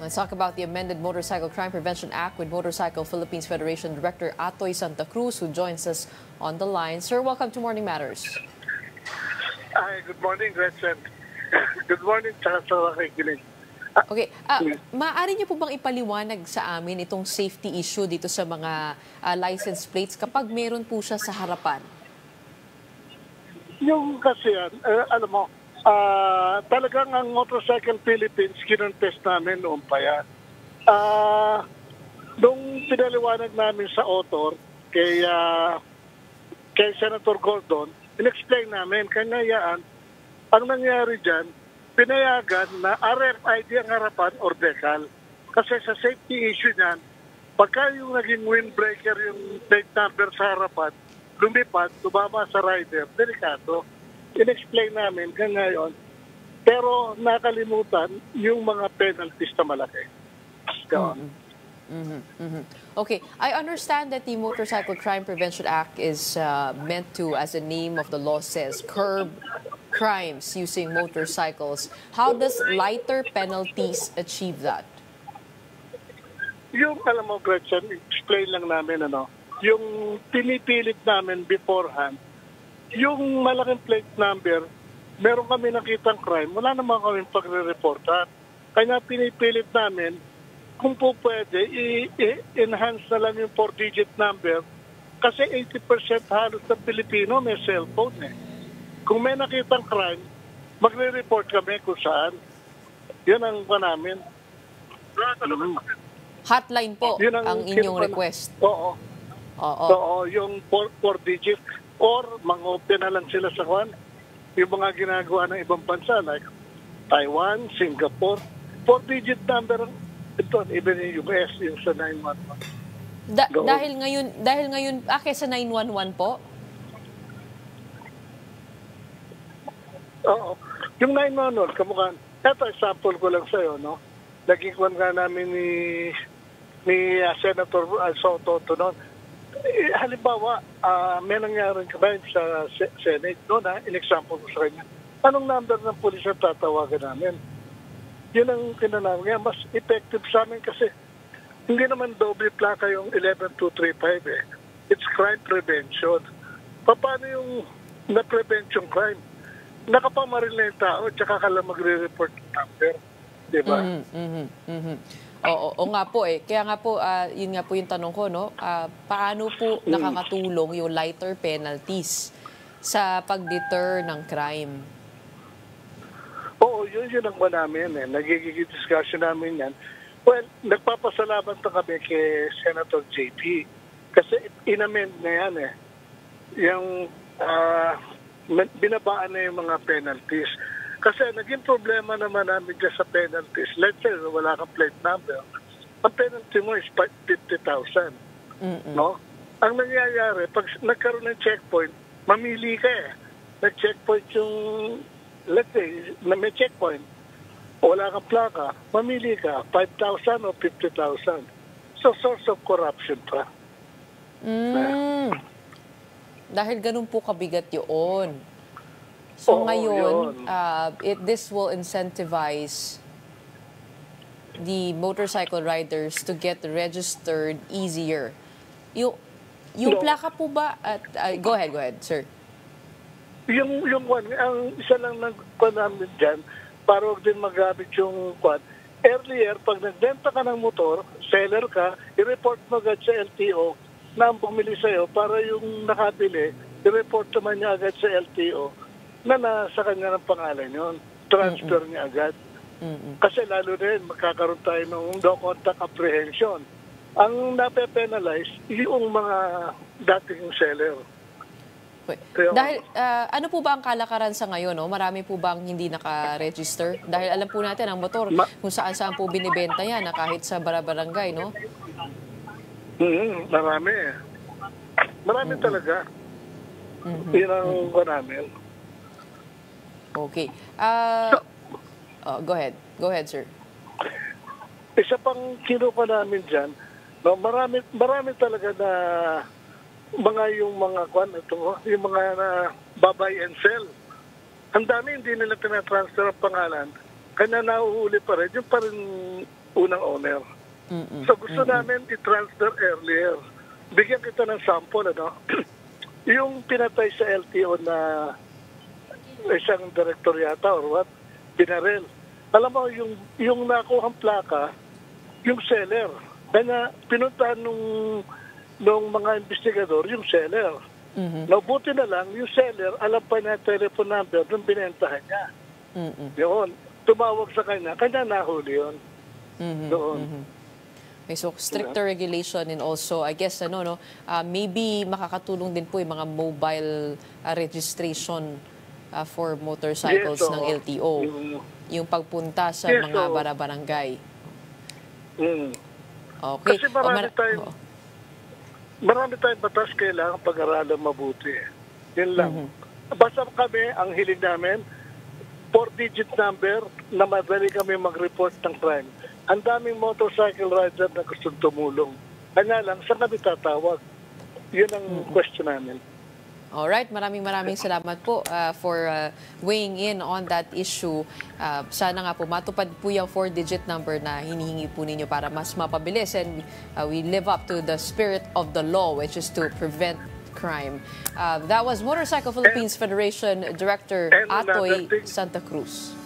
Let's talk about the amended Motorcycle Crime Prevention Act with Motorcycle Philippines Federation Director Atoy Santa Cruz, who joins us on the line. Sir, welcome to Morning Matters. Hi, good morning, Gretchen. Good morning, tsaka sa nakikinig. Okay, maaari niyo po bang ipaliwanag sa amin itong safety issue dito sa mga license plates kapag meron po siya sa harapan? Yung kasi yan, alam mo, talagang ang Motorcycle Philippines, kinonfess namin noon pa yan. Nung pinaliwanag namin sa author, kay Senator Gordon, in-explain namin, kanyayaan, ang nangyari dyan, pinayagan na RFID ang harapan or decal. Kasi sa safety issue niyan, pagka yung naging windbreaker yung plate number sa harapan, lumipad, tumama sa rider, delikado. In-explain namin ngayon, pero nakalimutan yung mga penalties na malaki. Okay, I understand that the Motorcycle Crime Prevention Act is meant to, as the name of the law says, curb crimes using motorcycles. How does lighter penalties achieve that? Yung, alam mo, Gretchen, explain lang namin, yung pinipilit namin beforehand, yung malaking plate number, meron kami nakitang crime, wala naman kami pagre-reportan. Kaya pinipilit namin, kung po pwede, i-enhance na lang yung 4-digit number kasi 80% halos ng Pilipino may cellphone eh. Kung may nakitang crime, magre-report kami kung saan. Yan ang pa namin. Hotline po ang inyong request. Oo. Oo, yung 4-digit or mang-open na lang sila sa kwan. Yung mga ginagawa ng ibang bansa like Taiwan, Singapore, 4-digit number ito, even yung US, yung sa 911. Dahil ngayon, sa 911 po? Oo. Yung 911, kamukha, ito example ko lang sa'yo, no? Nagkikwan nga namin ni Senator Soto noon. Halimbawa, may nangyaring crime sa Senate, no, na in-example ko sa kanya. Anong number ng pulis ang tatawagan namin? Yun ang kinanamin nga, mas effective sa amin kasi hindi naman doble plaka yung 11235 eh. It's crime prevention. Paano yung na-prevent yung crime? Nakapamaril na yung tao, tsaka ka lang magre-report ng number. Diba? Oo nga po eh. Kaya nga po, yun nga po yung tanong ko, no? Paano po nakakatulong yung lighter penalties sa pag-deter ng crime? Oo, yun ang namin eh. Nagiging discussion namin yan. Well, nagpapasalamat na kami kay Senator JP kasi inamend na yan eh. Yung binabaan na yung mga penalties. Kasi naging problema naman namin dyan sa penalties. Let's say, wala kang plate number. Ang penalty mo is 50,000. No? Ang nangyayari, pag nagkaroon ng checkpoint, mamili ka eh. Nag-checkpoint yung, let's say, may checkpoint, wala kang plaka, mamili ka, 5,000 o 50,000. So, source of corruption pa. Dahil ganun po kabigat yun. So ngayon, this will incentivize the motorcycle riders to get registered easier. Yung plaka po ba, go ahead, sir. Yung ang isa lang namin dyan, para huwag din magamit yung kwan. Earlier, pag nagbenta ka ng motor, seller ka, i-report mo agad sa LTO na ang bumili sa'yo para yung nakabili, i-report naman niya agad sa LTO na nasa kanya ng pangalan yun. Transfer niya agad. Kasi lalo rin, magkakaroon tayo ng no contact apprehension. Ang nape-penalize, yung mga dating seller. Dahil, ano po ba ang kalakaran sa ngayon? No? Marami po bang hindi naka-register? Dahil alam po natin, ang motor, kung saan-saan po binibenta yan, na kahit sa barangay, no? Marami. Marami talaga. Yun ang namin. Okay. Go ahead. Go ahead, sir. Isa pang kinuha namin dyan, no, marami talaga na yung mga na babay and sell. Ang dami hindi nila tinatransfer ang pangalan. Kanya nahuhuli pa rin. Yung pa rin unang owner. So gusto namin i-transfer earlier. Bigyan kita ng sample, ano? Yung pinatay sa LTO na isang director yata or what, binarel. Alam mo, yung nakuhang plaka, yung seller. Kaya pinuntahan nung mga investigador, yung seller. Nabuti na lang, yung seller, alam pa niya telephone number nung binentahan niya. Yun. Tumawag sa kanya nahuli yun. Doon. Okay, so stricter regulation and also, I guess, maybe makakatulong din po yung mga mobile registration for motorcycles Yes, ng LTO. Yung pagpunta sa mga barangay. Okay. Kasi marami tayong batas kailangan pag-aralan mabuti. Yun lang. Basta kami, ang hiling namin, 4-digit number na madali kami mag-report ng crime. Ang daming motorcycle rider na gustong tumulong. Kanya lang, saan kami tatawag? Yun ang question namin. Alright, maraming salamat po for weighing in on that issue. Sana nga po matupad po yung 4-digit number na hinihingi po ninyo para mas mapabilis and we live up to the spirit of the law, which is to prevent crime. That was Motorcycle Philippines Federation Director Atoy Santa Cruz.